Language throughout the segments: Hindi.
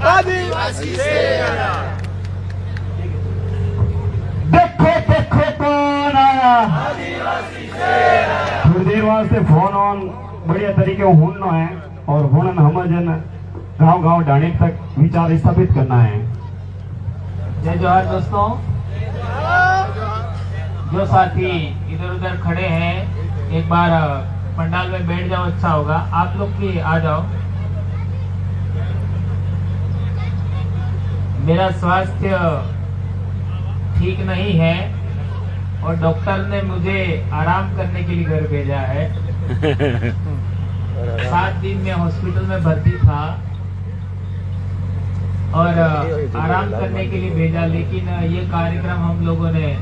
आदिवासी सेना। देखो देखो कौन आया, आदिवासी सेना। थोड़ी देर वास्ते फोन ऑन बढ़िया तरीके होना है और होना हमजन गांव गांव ढाणी तक विचार स्थापित करना है। जय जोहार दोस्तों। जो साथी इधर उधर खड़े हैं एक बार पंडाल में बैठ जाओ, अच्छा होगा। आप लोग भी आ जाओ। मेरा स्वास्थ्य ठीक नहीं है और डॉक्टर ने मुझे आराम करने के लिए घर भेजा है। 7 दिन में हॉस्पिटल में भर्ती था और आराम करने के लिए भेजा, लेकिन ये कार्यक्रम हम लोगों ने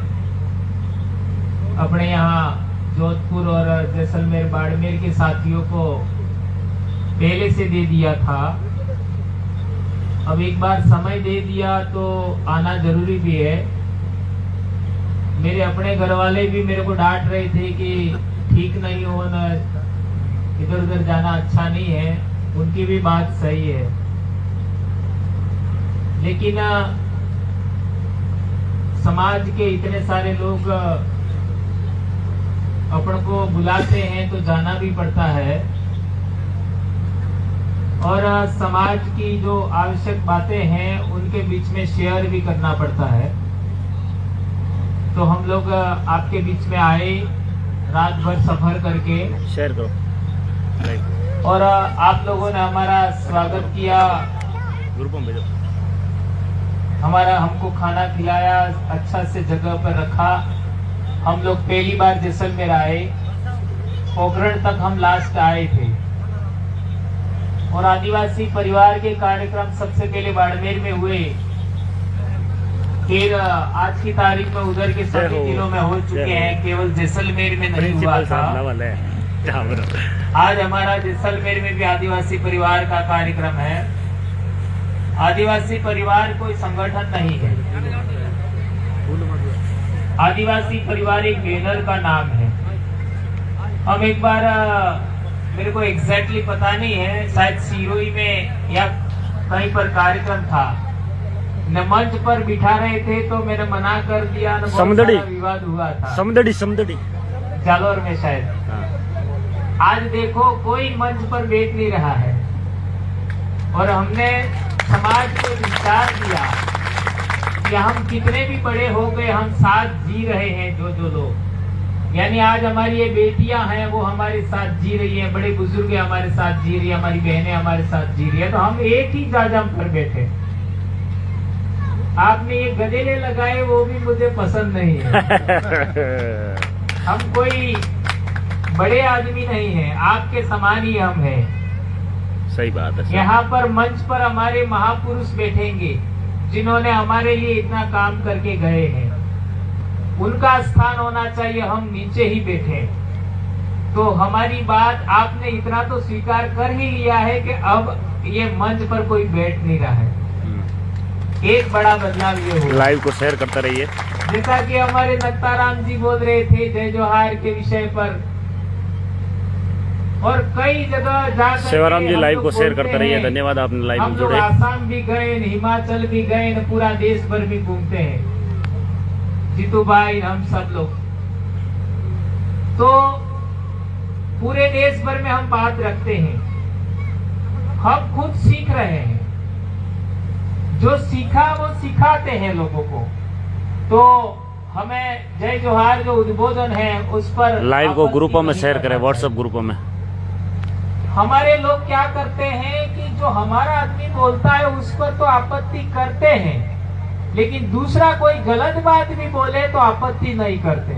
अपने यहाँ जोधपुर और जैसलमेर बाड़मेर के साथियों को पहले से दे दिया था। अब एक बार समय दे दिया तो आना जरूरी भी है। मेरे अपने घर वाले भी मेरे को डांट रहे थे कि ठीक नहीं हो ना, इधर उधर जाना अच्छा नहीं है। उनकी भी बात सही है, लेकिन समाज के इतने सारे लोग अपन को बुलाते हैं तो जाना भी पड़ता है और समाज की जो आवश्यक बातें हैं उनके बीच में शेयर भी करना पड़ता है। तो हम लोग आपके बीच में आए रात भर सफर करके, शेयर करो और आप लोगों ने हमारा स्वागत किया, ग्रुपों में भेजो। हमारा हमको खाना खिलाया, अच्छा से जगह पर रखा। हम लोग पहली बार जैसलमेर आए, पोखरण तक हम लास्ट आए थे और आदिवासी परिवार के कार्यक्रम सबसे पहले बाड़मेर में हुए, फिर आज की तारीख में उधर के सभी जिलों में हो चुके हैं, केवल जैसलमेर में नहीं हुआ था। आज हमारा जैसलमेर में भी आदिवासी परिवार का कार्यक्रम है। आदिवासी परिवार कोई संगठन नहीं है, आदिवासी परिवार एक बैनर का नाम है। हम एक बार मेरे को एग्जैक्टली पता नहीं है, शायद सिरोही में या कहीं पर कार्यक्रम था, न मंच पर बिठा रहे थे तो मैंने मना कर दिया, न बहुत सारा विवाद हुआ था। समदड़ी जालोर में शायद। आज देखो कोई मंच पर बैठ नहीं रहा है और हमने समाज को विचार दिया कि हम कितने भी बड़े हो गए, हम साथ जी रहे हैं। जो लोग, यानी आज हमारी ये बेटियां हैं वो हमारे साथ जी रही हैं, बड़े बुजुर्ग हमारे साथ जी रही है, हमारी बहनें हमारे साथ जी रही है, तो हम एक ही जाजम पर बैठे। आपने ये गदेले लगाए वो भी मुझे पसंद नहीं है। हम कोई बड़े आदमी नहीं है, आपके समान ही हम हैं। सही बात है। यहाँ पर मंच पर हमारे महापुरुष बैठेंगे जिन्होंने हमारे लिए इतना काम करके गए हैं, उनका स्थान होना चाहिए, हम नीचे ही बैठे। तो हमारी बात आपने इतना तो स्वीकार कर ही लिया है कि अब ये मंच पर कोई बैठ नहीं रहा है। एक बड़ा बदलाव ये हो, लाइव को शेयर करते रहिए। जैसा कि हमारे नत्ताराम जी बोल रहे थे जय जोहार के विषय पर, और कई जगह जाकर शिवराम जी लाइव को शेयर करते रहिए। धन्यवाद, आपने लाइव में जुड़े। आसाम भी गए, हिमाचल भी गए, पूरा देश भर भी घूमते हैं जीतू भाई, हम सब लोग। तो पूरे देश भर में हम बात रखते हैं, हम खुद सीख रहे हैं, जो सीखा वो सिखाते हैं लोगों को। तो हमें जय जोहार जो उद्बोधन है उस पर लाइव को ग्रुपों में शेयर करें, व्हाट्सएप ग्रुपों में। हमारे लोग क्या करते हैं कि जो हमारा आदमी बोलता है उस पर तो आपत्ति करते हैं, लेकिन दूसरा कोई गलत बात भी बोले तो आपत्ति नहीं करते।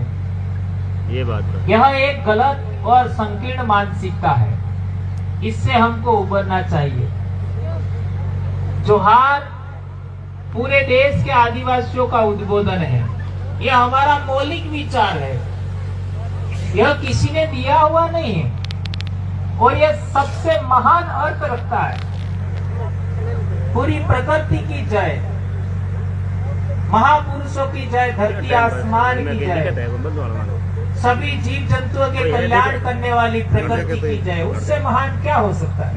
ये बात है। यह एक गलत और संकीर्ण मानसिकता है, इससे हमको उबरना चाहिए। जोहार पूरे देश के आदिवासियों का उद्बोधन है, यह हमारा मौलिक विचार है, यह किसी ने दिया हुआ नहीं है और यह सबसे महान अर्थ रखता है। पूरी प्रकृति की जय, महापुरुषों की जय, धरती आसमान की जय, सभी जीव जंतुओं के कल्याण करने वाली प्रकृति की जय, उससे महान क्या हो सकता है।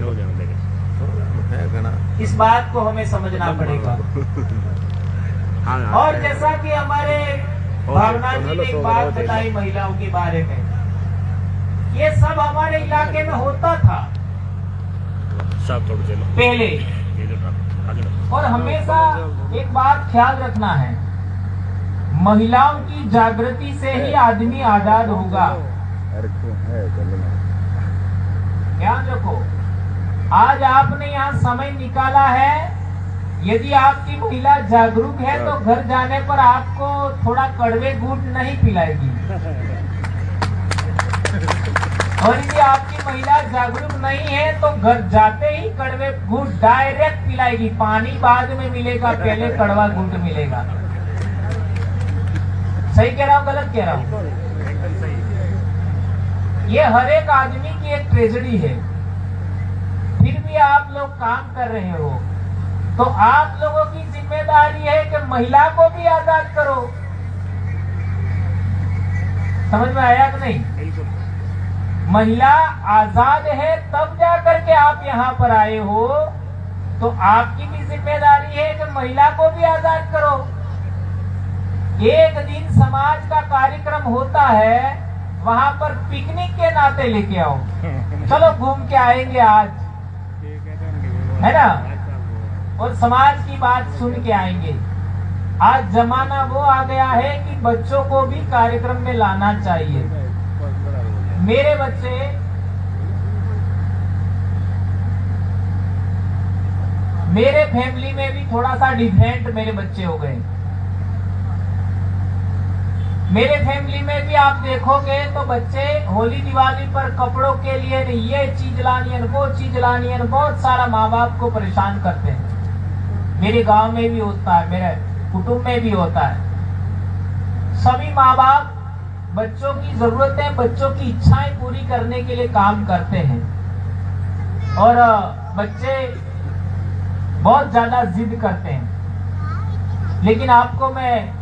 इस बात को हमें समझना पड़ेगा। और जैसा कि हमारे भावना जी ने एक बात बताई महिलाओं के बारे में, ये सब हमारे इलाके में होता था पहले। और हमेशा एक बात ख्याल रखना है, महिलाओं की जागृति से ही आदमी आजाद होगा। ध्यान रखो, आज आपने यहाँ समय निकाला है, यदि आपकी महिला जागरूक है तो घर जाने पर आपको थोड़ा कड़वे गुड़ नहीं पिलाएगी, और यदि आपकी महिला जागरूक नहीं है तो घर जाते ही कड़वे गुड़ डायरेक्ट पिलाएगी। पानी बाद में मिलेगा, पहले कड़वा गुड़ मिलेगा। सही कह रहा हूँ, गलत कह रहा हूँ? ये हर एक आदमी की एक ट्रेजेडी है। फिर भी आप लोग काम कर रहे हो, तो आप लोगों की जिम्मेदारी है कि महिला को भी आजाद करो। समझ में आया कि नहीं? महिला आजाद है तब जा करके आप यहाँ पर आए हो, तो आपकी भी जिम्मेदारी है कि महिला को भी आजाद करो। एक दिन समाज का कार्यक्रम होता है, वहाँ पर पिकनिक के नाते लेके आओ, चलो घूम के आएंगे आज, है ना, और समाज की बात सुन के आएंगे। आज जमाना वो आ गया है कि बच्चों को भी कार्यक्रम में लाना चाहिए। मेरे बच्चे मेरे फैमिली में भी थोड़ा सा डिफरेंट मेरे बच्चे हो गए। मेरे फैमिली में भी आप देखोगे तो बच्चे होली दिवाली पर कपड़ों के लिए नहीं, ये चीज लानी है, वो चीज लानी है, बहुत सारा माँ बाप को परेशान करते हैं। मेरे गांव में भी होता है, मेरे कुटुंब में भी होता है। सभी माँ बाप बच्चों की जरूरतें, बच्चों की इच्छाएं पूरी करने के लिए काम करते हैं, और बच्चे बहुत ज्यादा जिद करते हैं। लेकिन आपको मैं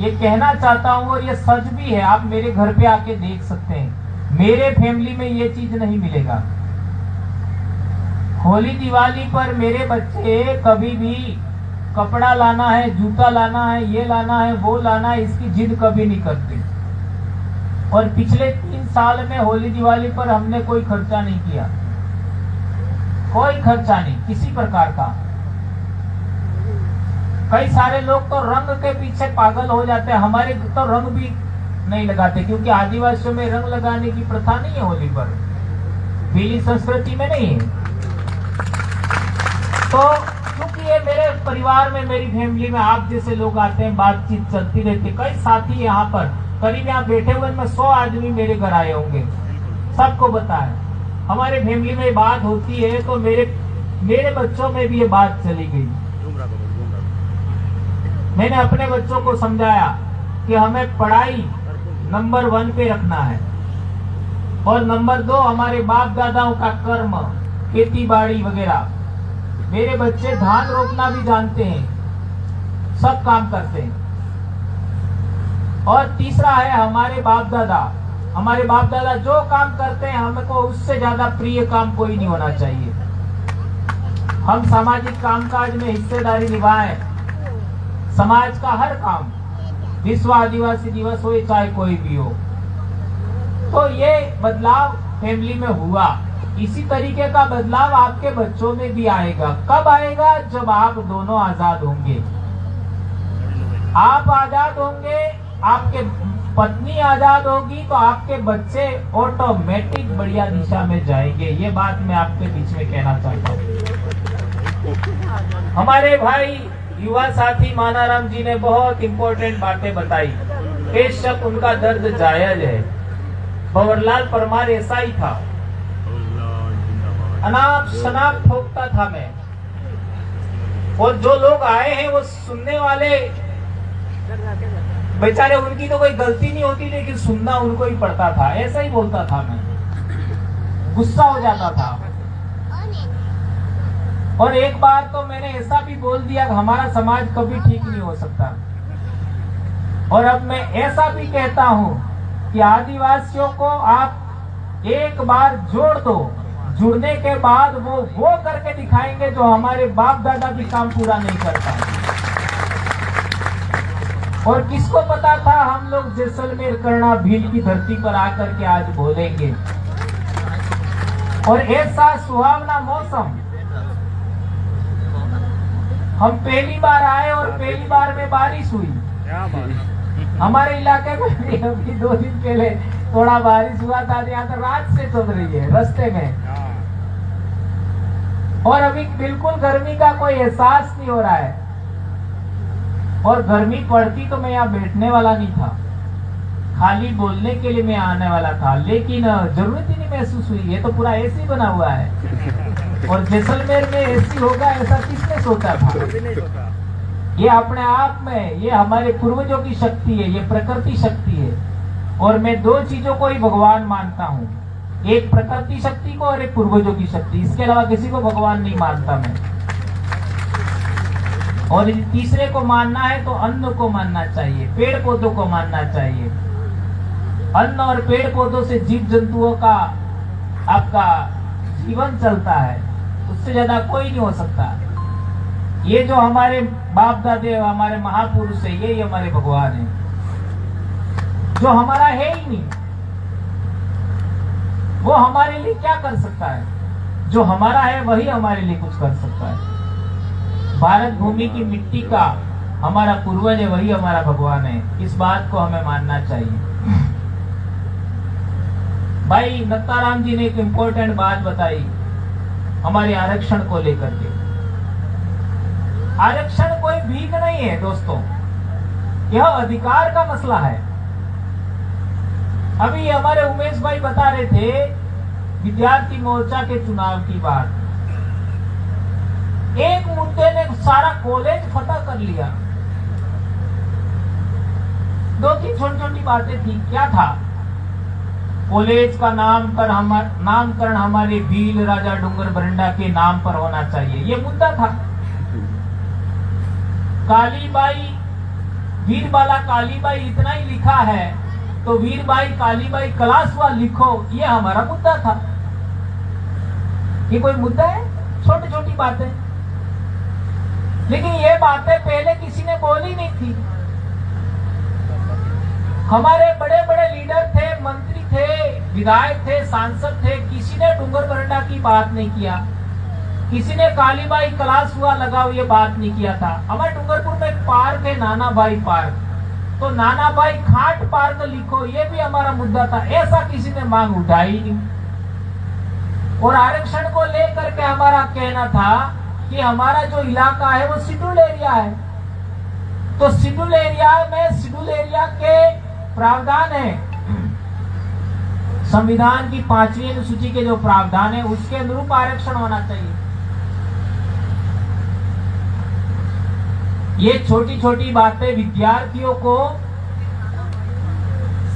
ये कहना चाहता हूँ, और ये सच भी है, आप मेरे घर पे आके देख सकते हैं, मेरे फैमिली में ये चीज नहीं मिलेगा। होली दिवाली पर मेरे बच्चे कभी भी कपड़ा लाना है, जूता लाना है, ये लाना है, वो लाना है, इसकी जिद कभी नहीं करते। और पिछले 3 साल में होली दिवाली पर हमने कोई खर्चा नहीं किया, कोई खर्चा नहीं किसी प्रकार का। कई सारे लोग तो रंग के पीछे पागल हो जाते हैं, हमारे तो रंग भी नहीं लगाते, क्योंकि आदिवासियों में रंग लगाने की प्रथा नहीं है होली पर, पीली संस्कृति में नहीं है। तो क्योंकि ये मेरे परिवार में, मेरी फैमिली में आप जैसे लोग आते हैं, बातचीत चलती रहती है। कई साथी यहाँ पर करीब यहाँ बैठे हुए में 100 आदमी मेरे घर आए होंगे, सबको बताए हमारे फैमिली में बात होती है, तो मेरे बच्चों में भी ये बात चली गई। मैंने अपने बच्चों को समझाया कि हमें पढ़ाई नंबर 1 पे रखना है, और नंबर 2 हमारे बाप दादाओं का कर्म, खेती बाड़ी वगैरह। मेरे बच्चे धान रोपना भी जानते हैं, सब काम करते हैं। और तीसरा है हमारे बाप दादा जो काम करते हैं, हमको उससे ज्यादा प्रिय काम कोई नहीं होना चाहिए। हम सामाजिक कामकाज में हिस्सेदारी निभाएं, समाज का हर काम, विश्व आदिवासी दिवस हो चाहे कोई भी हो। तो ये बदलाव फैमिली में हुआ। इसी तरीके का बदलाव आपके बच्चों में भी आएगा। कब आएगा? जब आप दोनों आजाद होंगे। आप आजाद होंगे, आपके पत्नी आजाद होगी, तो आपके बच्चे ऑटोमेटिक बढ़िया दिशा में जाएंगे। ये बात मैं आपके बीच में कहना चाहता हूँ। हमारे भाई युवा साथी मानाराम जी ने बहुत इंपॉर्टेंट बातें बताई। बेशक उनका दर्द जायज है। भंवरलाल परमार ऐसा ही था, अनाप शनाप ठोकता था मैं, और जो लोग आए हैं वो सुनने वाले बेचारे, उनकी तो कोई गलती नहीं होती, लेकिन सुनना उनको ही पड़ता था। ऐसा ही बोलता था मैं, गुस्सा हो जाता था। और एक बार तो मैंने ऐसा भी बोल दिया कि हमारा समाज कभी ठीक नहीं हो सकता। और अब मैं ऐसा भी कहता हूं कि आदिवासियों को आप एक बार जोड़ दो, जुड़ने के बाद वो करके दिखाएंगे जो हमारे बाप दादा भी काम पूरा नहीं कर पाए। और किसको पता था हम लोग जैसलमेर करना भील की धरती पर आकर के आज बोलेंगे। और ऐसा सुहावना मौसम, हम पहली बार आए और पहली बार में बारिश हुई। हमारे इलाके में भी अभी 2 दिन पहले थोड़ा बारिश हुआ था, यहाँ तो रात से चल रही है रास्ते में। और अभी बिल्कुल गर्मी का कोई एहसास नहीं हो रहा है। और गर्मी पड़ती तो मैं यहाँ बैठने वाला नहीं था, खाली बोलने के लिए मैं आने वाला था, लेकिन जरूरत ही नहीं महसूस हुई। ये तो पूरा एसी बना हुआ है और जैसलमेर में एसी होगा ऐसा किसने सोचा था। ये अपने आप में ये हमारे पूर्वजों की शक्ति है, ये प्रकृति शक्ति है। और मैं 2 चीजों को ही भगवान मानता हूँ, एक प्रकृति शक्ति को और एक पूर्वजों की शक्ति। इसके अलावा किसी को भगवान नहीं मानता मैं। और तीसरे को मानना है तो अन्न को मानना चाहिए, पेड़ पौधों को मानना चाहिए। अन्न और पेड़ पौधों से जीव जंतुओं का आपका जीवन चलता है, उससे ज्यादा कोई नहीं हो सकता। ये जो हमारे बाप दादे हमारे महापुरुष है, ये हमारे भगवान है, जो हमारा है ही नहीं। वो हमारे लिए क्या कर सकता है? जो हमारा है वही हमारे लिए कुछ कर सकता है। भारत भूमि की मिट्टी का हमारा पूर्वज है, वही हमारा भगवान है। इस बात को हमें मानना चाहिए। भाई नत्ताराम जी ने एक इम्पोर्टेंट बात बताई हमारे आरक्षण को लेकर के। आरक्षण कोई भीख नहीं है दोस्तों, यह अधिकार का मसला है। अभी हमारे उमेश भाई बता रहे थे विद्यार्थी मोर्चा के चुनाव की बात। एक मुद्दे ने सारा कॉलेज फतह कर लिया। 2-3 छोटी-छोटी बातें थी। क्या था? कॉलेज का नामकरण हमारे भील राजा डूंगर बरंडा के नाम पर होना चाहिए, ये मुद्दा था। कालीबाई वीरबाला कालीबाई इतना ही लिखा है तो वीरबाई कालीबाई कलासवा लिखो, ये हमारा मुद्दा था। ये कोई मुद्दा है? छोटी छोटी बातें, लेकिन ये बातें पहले किसी ने बोली नहीं थी। हमारे बड़े बड़े लीडर थे, मंत्री थे, विधायक थे, सांसद थे, किसी ने डूंगर बरंडा की बात नहीं किया, किसी ने कालीबाई क्लास हुआ लगाओ ये बात नहीं किया था। हमारे डूंगरपुर में एक पार्क है नाना भाई पार्क, तो नाना भाई खाट पार्क लिखो, ये भी हमारा मुद्दा था। ऐसा किसी ने मांग उठाई नहीं। और आरक्षण को लेकर के हमारा कहना था कि हमारा जो इलाका है वो शेड्यूल एरिया है, तो शेड्यूल एरिया में शेड्यूल एरिया के प्रावधान है, संविधान की 5वीं अनुसूची के जो प्रावधान है उसके अनुरूप आरक्षण होना चाहिए। ये छोटी छोटी बातें विद्यार्थियों को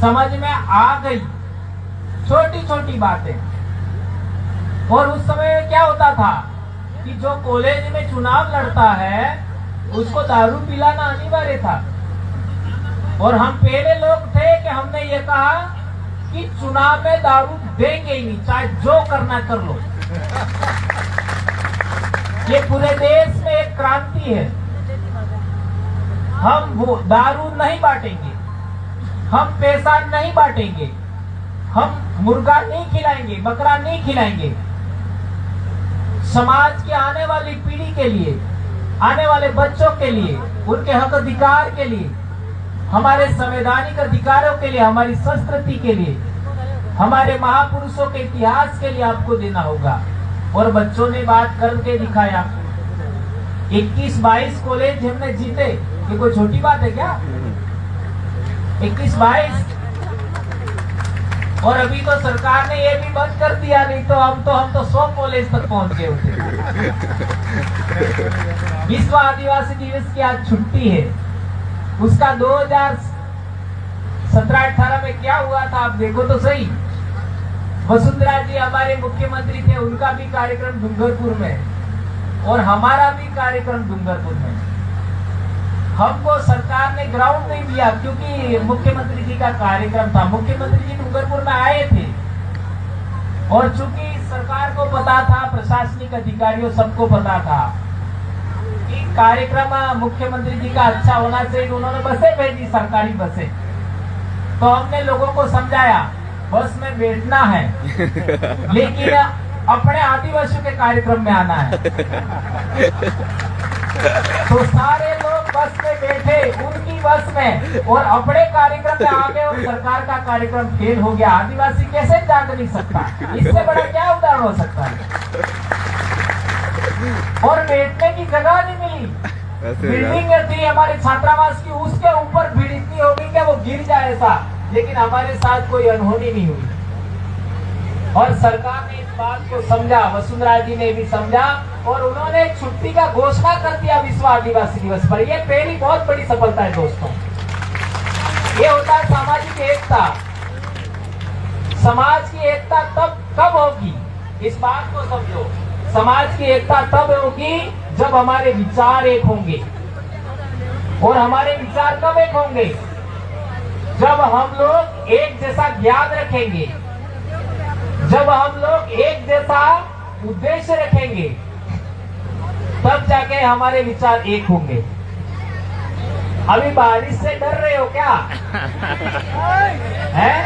समझ में आ गई, छोटी छोटी बातें। और उस समय क्या होता था कि जो कॉलेज में चुनाव लड़ता है उसको दारू पिलाना अनिवार्य था। और हम पहले लोग थे कि हमने ये कहा कि चुनाव में दारू देंगे ही नहीं, चाहे जो करना कर लो। ये पूरे देश में एक क्रांति है। हम वो दारू नहीं बांटेंगे, हम पैसा नहीं बांटेंगे, हम मुर्गा नहीं खिलाएंगे, बकरा नहीं खिलाएंगे। समाज के आने वाली पीढ़ी के लिए, आने वाले बच्चों के लिए, उनके हक अधिकार के लिए, हमारे संवैधानिक अधिकारों के लिए, हमारी संस्कृति के लिए, हमारे महापुरुषों के इतिहास के लिए आपको देना होगा। और बच्चों ने बात करके दिखाया। 21-22 कॉलेज हमने जीते, ये कोई छोटी बात है क्या? 21-22। और अभी तो सरकार ने ये भी बंद कर दिया, नहीं तो हम तो 100 कॉलेज तक पहुंच गए होते। विश्व आदिवासी दिवस की आज छुट्टी है, उसका 2017-18 में क्या हुआ था आप देखो तो सही। वसुंधरा जी हमारे मुख्यमंत्री थे, उनका भी कार्यक्रम डूंगरपुर में और हमारा भी कार्यक्रम डूंगरपुर में। हमको सरकार ने ग्राउंड नहीं दिया क्योंकि मुख्यमंत्री जी का कार्यक्रम था। मुख्यमंत्री जी डूंगरपुर में आए थे और चूंकि सरकार को पता था, प्रशासनिक अधिकारियों सबको पता था कि कार्यक्रम मुख्यमंत्री जी का अच्छा होना चाहिए। उन्होंने बसें भेजी, सरकारी बसें। तो हमने लोगों को समझाया बस में बैठना है, लेकिन अपने आदिवासियों के कार्यक्रम में आना है। तो सारे लोग बस में बैठे, उनकी बस में, और अपने कार्यक्रम में आ गए और सरकार का कार्यक्रम फेल हो गया। आदिवासी कैसे जाग नहीं सकता? इससे बड़ा क्या उदाहरण हो सकता है? और बैठने की जगह नहीं मिली। बिल्डिंग थी हमारे छात्रावास की, उसके ऊपर भीड़ इतनी हो गई कि वो गिर जाए ऐसा, लेकिन हमारे साथ कोई अनहोनी नहीं हुई। और सरकार ने इस बात को समझा, वसुंधरा जी ने भी समझा, और उन्होंने छुट्टी का घोषणा कर दिया विश्व आदिवासी दिवस पर। यह पहली बहुत बड़ी सफलता है दोस्तों। ये होता है सामाजिक एकता। समाज की एकता तब कब होगी, इस बात को समझो। समाज की एकता तब होगी जब हमारे विचार एक होंगे। और हमारे विचार कब एक होंगे? जब हम लोग एक जैसा ज्ञान रखेंगे, जब हम लोग एक जैसा उद्देश्य रखेंगे, तब जाके हमारे विचार एक होंगे। अभी बारिश से डर रहे हो क्या? हैं?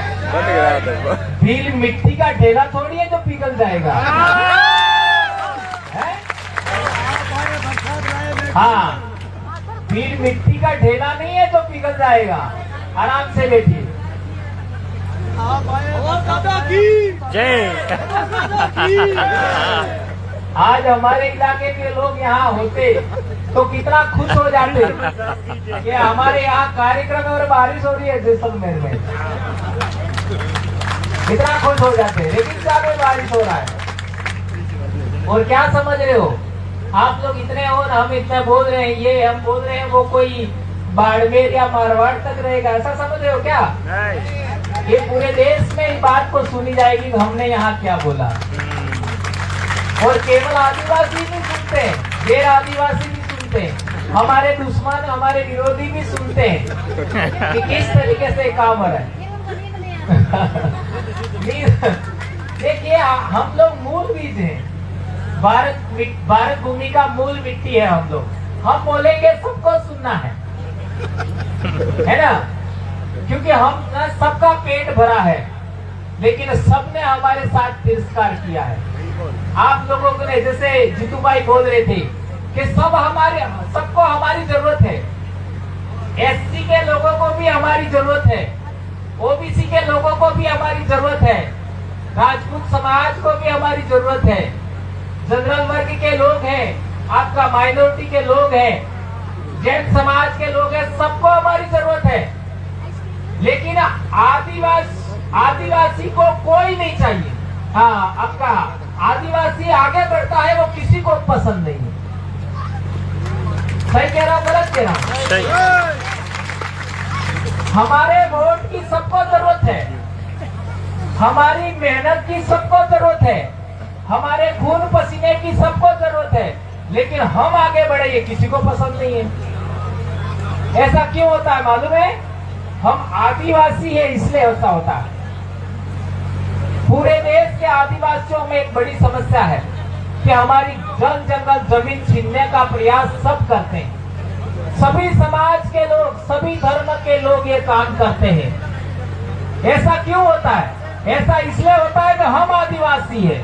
भील मिट्टी का ढेला थोड़ी है जो पिघल जाएगा। हाँ, भील मिट्टी का ढेला नहीं है जो पिघल जाएगा। आराम से बैठिए। जय। आज हमारे इलाके के लोग यहाँ होते तो कितना खुश हो जाते कि हमारे यहाँ कार्यक्रम और बारिश हो रही है जैसलमेर में। कितना खुश हो जाते, लेकिन क्या में बारिश हो रहा है। और क्या समझ रहे हो आप लोग? इतने हो ना, हम इतने बोल रहे हैं, ये हम बोल रहे हैं, वो कोई बाड़मेर या मारवाड़ तक रहेगा, ऐसा समझ रहे हो क्या? ये पूरे देश में इस बात को सुनी जाएगी कि हमने यहाँ क्या बोला। और केवल आदिवासी नहीं सुनते, गैर आदिवासी भी सुनते, हमारे दुश्मन, हमारे विरोधी भी सुनते हैं कि किस तरीके से काम हो रहा है। देखिए, हम लोग मूल बीज हैं। भारत भूमि का मूल मिट्टी है हम लोग। हम बोलेंगे सबको सुनना है ना? क्योंकि हम सबका पेट भरा है, लेकिन सबने हमारे साथ तिरस्कार किया है। आप लोगों को ने, जैसे जीतू भाई बोल रहे थे कि सबको हमारी जरूरत है। एससी के लोगों को भी हमारी जरूरत है, ओबीसी के लोगों को भी हमारी जरूरत है, राजपूत समाज को भी हमारी जरूरत है, जनरल वर्ग के लोग हैं, आपका माइनॉरिटी के लोग हैं, जैन समाज के लोग हैं, सबको हमारी जरूरत है। लेकिन आदिवासी को कोई नहीं चाहिए। हाँ, आपका आदिवासी आगे बढ़ता है, वो किसी को पसंद नहीं है। सही कह रहा हूं, गलत कह रहा हूं? हमारे वोट की सबको जरूरत है, हमारी मेहनत की सबको जरूरत है, हमारे खून पसीने की सबको जरूरत है, लेकिन हम आगे बढ़े ये किसी को पसंद नहीं है। ऐसा क्यों होता है मालूम है? हम आदिवासी है इसलिए ऐसा होता है। पूरे देश के आदिवासियों में एक बड़ी समस्या है कि हमारी जल जंगल जमीन छीनने का प्रयास सब करते हैं। सभी समाज के लोग, सभी धर्म के लोग ये काम करते हैं। ऐसा क्यों होता है? ऐसा इसलिए होता है कि हम आदिवासी है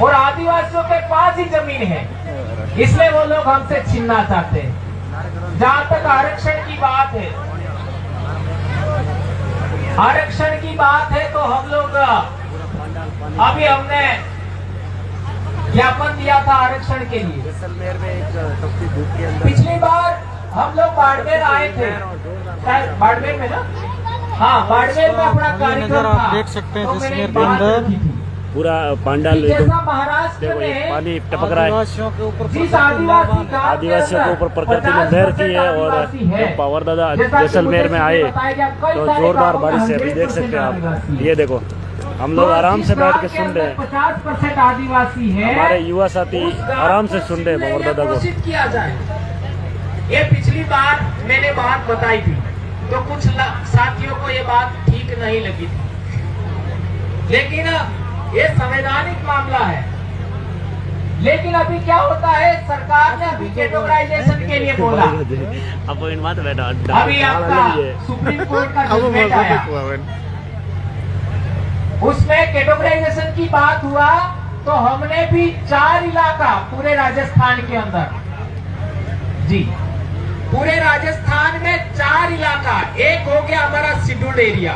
और आदिवासियों के पास ही जमीन है, इसलिए वो लोग हमसे छीनना चाहते हैं। जहां तक आरक्षण की बात है, आरक्षण की बात है, तो हम लोग अभी हमने ज्ञापन दिया था आरक्षण के लिए। पिछली बार हम लोग बाड़मेर आए थे, बाड़मेर में ना, हाँ बाड़मेर में अपना कार्यक्रम था। देख सकते हैं तो जैसलमेर के अंदर पूरा पांडाल महाराष्ट्र में पानी टपक रहा है। आदिवासियों के ऊपर जिस आदिवासियों के ऊपर प्रकृति ने मेहर की है, और जब पावर दादा जैसलमेर में आए तो जोरदार बारिश है। अभी देख सकते हैं आप, ये देखो हम लोग आराम से बैठ के सुन रहे हैं। 50% आदिवासी है, हमारे युवा साथी आराम से सुन रहे हैं पावर दादा को। किया जाए। ये पिछली बार मैंने बात बताई थी तो कुछ साथियों को ये बात ठीक नहीं लगी थी, लेकिन ये संवैधानिक मामला है। लेकिन अभी क्या होता है, सरकार ने अभी कैटेगराइजेशन के लिए बोला। अभी आपका सुप्रीम कोर्ट का जजमेंट आया, उसमें कैटेगराइजेशन की बात हुआ, तो हमने भी 4 इलाका पूरे राजस्थान के अंदर, जी पूरे राजस्थान में 4 इलाका, एक हो गया हमारा शेड्यूल्ड एरिया,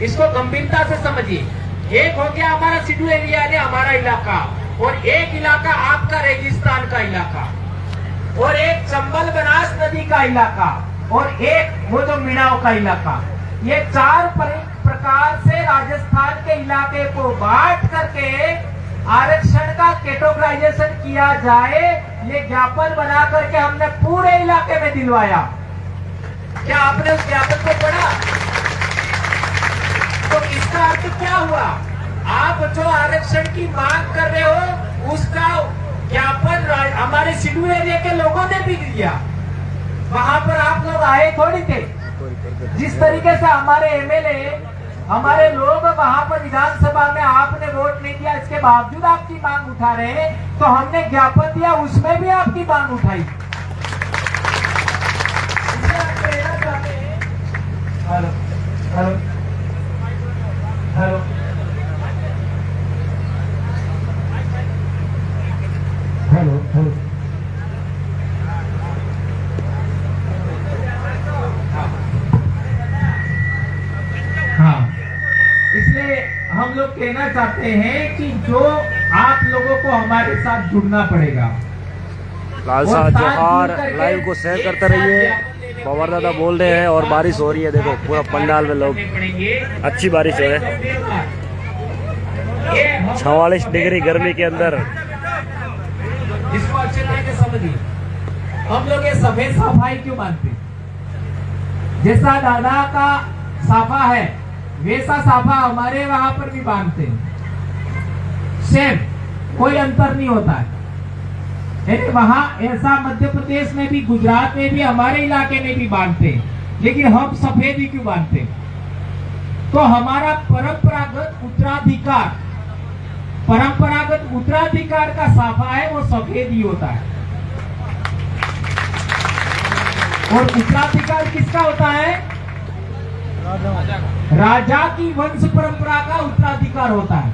इसको गंभीरता से समझिए। एक हो गया हमारा शेड्यूल्ड एरिया ने हमारा इलाका, और एक इलाका आपका रेगिस्तान का इलाका, और एक चंबल बनास नदी का इलाका, और एक वो जो मिनाव का इलाका। ये 4 प्रकार से राजस्थान के इलाके को बांट करके आरक्षण का कैटेगराइजेशन किया जाए, ये ज्ञापन बना करके हमने पूरे इलाके में दिलवाया। क्या आपने उस ज्ञापन को पढ़ा? तो इसका अर्थ क्या हुआ? आप जो आरक्षण की मांग कर रहे हो, उसका ज्ञापन हमारे शेड्यूल एरिया के लोगों ने भी दिया। वहां पर आप लोग आए थोड़ी थे। जिस तरीके से हमारे एमएलए, हमारे लोग वहां पर विधानसभा में आपने वोट नहीं दिया, इसके बावजूद आपकी मांग उठा रहे हैं, तो हमने ज्ञापन दिया, उसमें भी आपकी मांग उठाई। Hello hello hello hello hello, हाँ, इसलिए हम लोग कहना चाहते हैं कि जो आप लोगों को हमारे साथ जुड़ना पड़ेगा। लालसा जोहार, लाइव को शेयर करते रहिए। पवार दादा बोल रहे हैं और बारिश हो रही है, देखो पूरा पंडाल में लोग, अच्छी बारिश है। 44 डिग्री गर्मी के अंदर। इसको अच्छे तरीके से समझिए। हम लोग ये सफेद साफा क्यों मानते? जैसा दादा का साफा है, वैसा साफा हमारे वहां पर भी बांधते हैं, सेम, कोई अंतर नहीं होता है। वहां ऐसा मध्य प्रदेश में भी, गुजरात में भी, हमारे इलाके में भी बांधते हैं, लेकिन हम सफेद ही क्यों बांधते? तो हमारा परंपरागत उत्तराधिकार का साफा है, वो सफेद ही होता है। और उत्तराधिकार किसका होता है? राजा की वंश परंपरा का उत्तराधिकार होता है।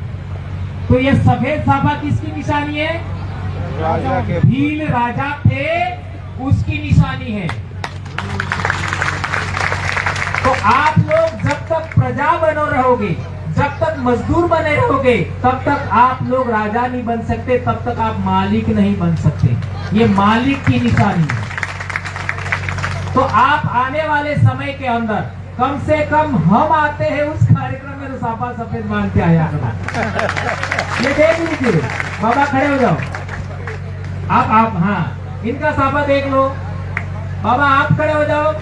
तो ये सफेद साफा किसकी निशानी है? राजा के। भील राजा थे, उसकी निशानी है। तो आप लोग जब तक प्रजा बनो रहोगे, जब तक मजदूर बने रहोगे, तब तक आप लोग राजा नहीं बन सकते, तब तक आप मालिक नहीं बन सकते। ये मालिक की निशानी है। तो आप आने वाले समय के अंदर, कम से कम हम आते हैं उस कार्यक्रम में, तो साफा सफेद मान के आया करो। ये देख लीजिए, बाबा खड़े हो जाओ। आप हाँ, इनका साफा देख लो। बाबा आप खड़े हो जाओ।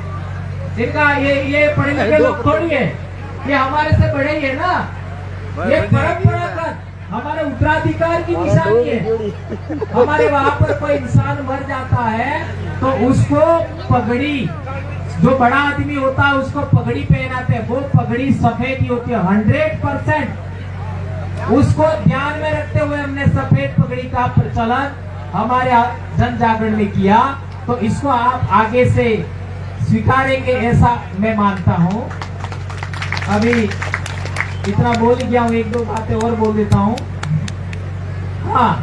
इनका ये पढ़े लिखे लोग थोड़ी है, ये हमारे से बड़े ही है ना। ये परंपरागत हमारे उत्तराधिकार की निशानी है। हमारे वहां पर कोई इंसान मर जाता है तो उसको पगड़ी, जो बड़ा आदमी होता है उसको पगड़ी पहनाते हैं, वो पगड़ी सफेद ही होती है 100%। उसको ध्यान में रखते हुए हमने सफेद पगड़ी का प्रचलन हमारे जन जागरण में किया। तो इसको आप आगे से स्वीकारेंगे, ऐसा मैं मानता हूँ। अभी इतना बोल ही गया हूँ, 1-2 बातें और बोल देता हूँ। हाँ,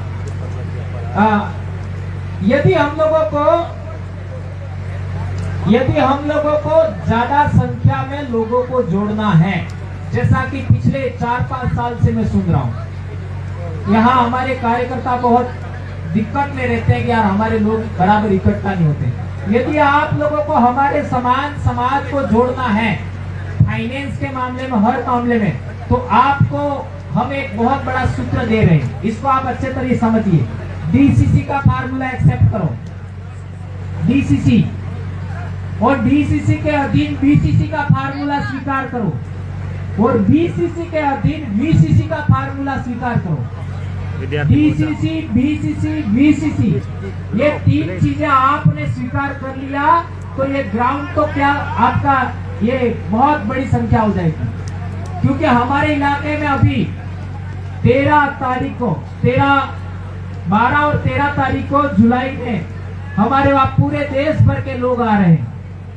यदि हम लोगों को ज्यादा संख्या में लोगों को जोड़ना है, जैसा कि पिछले 4-5 साल से मैं सुन रहा हूँ, यहाँ हमारे कार्यकर्ता बहुत दिक्कत में रहते हैं कि यार हमारे लोग बराबर इकट्ठा नहीं होते। यदि आप लोगों को हमारे समाज को जोड़ना है, फाइनेंस के मामले में, हर मामले में, तो आपको हम एक बहुत बड़ा सूत्र दे रहे हैं। इसको आप अच्छे तरह समझिए। डीसीसी का फार्मूला एक्सेप्ट करो, डीसीसी, और डीसीसी के अधीन बीसीसी का फार्मूला स्वीकार करो, और बीसीसी के अधीन वीसीसी का फार्मूला स्वीकार करो। डीसीसी, बीसीसी, वीसीसी, ये 3 चीजें आपने स्वीकार कर लिया तो ये ग्राउंड तो क्या आपका, ये बहुत बड़ी संख्या हो जाएगी। क्योंकि हमारे इलाके में अभी 12 और 13 तारीख को जुलाई में हमारे वहाँ पूरे देश भर के लोग आ रहे हैं।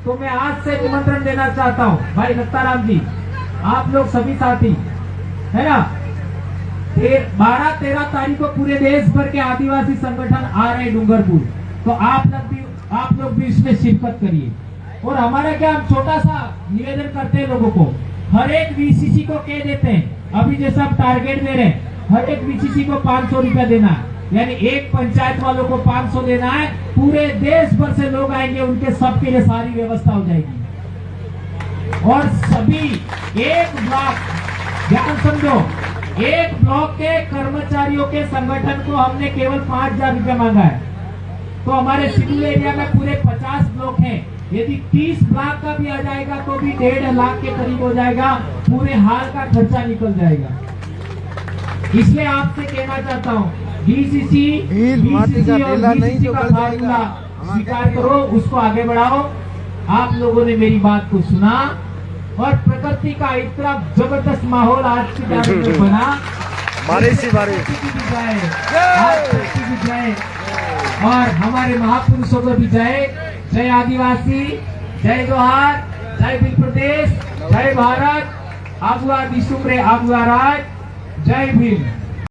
तो मैं आज से निमंत्रण देना चाहता हूँ भाई दत्ताराम जी, आप लोग सभी साथी है ना, 12-13 तारीख को पूरे देश भर के आदिवासी संगठन आ रहे हैं डूंगरपुर। तो आप लोग भी इसमें शिरकत करिए। और हमारा क्या, हम छोटा सा निवेदन करते हैं लोगों को, हर एक वीसीसी को कह देते हैं, अभी जैसा आप टारगेट दे रहे हैं, हर एक वीसीसी को 500 रुपया देना है, यानी एक पंचायत वालों को 500 देना है। पूरे देश भर से लोग आएंगे, उनके सबके लिए सारी व्यवस्था हो जाएगी। और सभी एक ब्लॉक, ध्यान समझो, एक ब्लॉक के कर्मचारियों के संगठन को हमने केवल 5000 रुपया मांगा है। तो हमारे सिविल एरिया में पूरे 50 ब्लॉक हैं, यदि 30 ब्लॉक का भी आ जाएगा तो भी 1.5 लाख के करीब हो जाएगा, पूरे हाल का खर्चा निकल जाएगा। इसलिए आपसे कहना चाहता हूँ, डीसीसी और बीसीसी का फार्मूला स्वीकार करो, उसको आगे बढ़ाओ। आप लोगों ने मेरी बात को सुना और प्रकृति का इतना जबरदस्त माहौल आज की तारीख में बना, बारिश ही बारिश और हमारे महापुरुषों को भी जय। जय आदिवासी, जय जोहार, जय बिल प्रदेश, जय भारत, आगुआ दिशुम्रे आगुआ राज, जय भीम।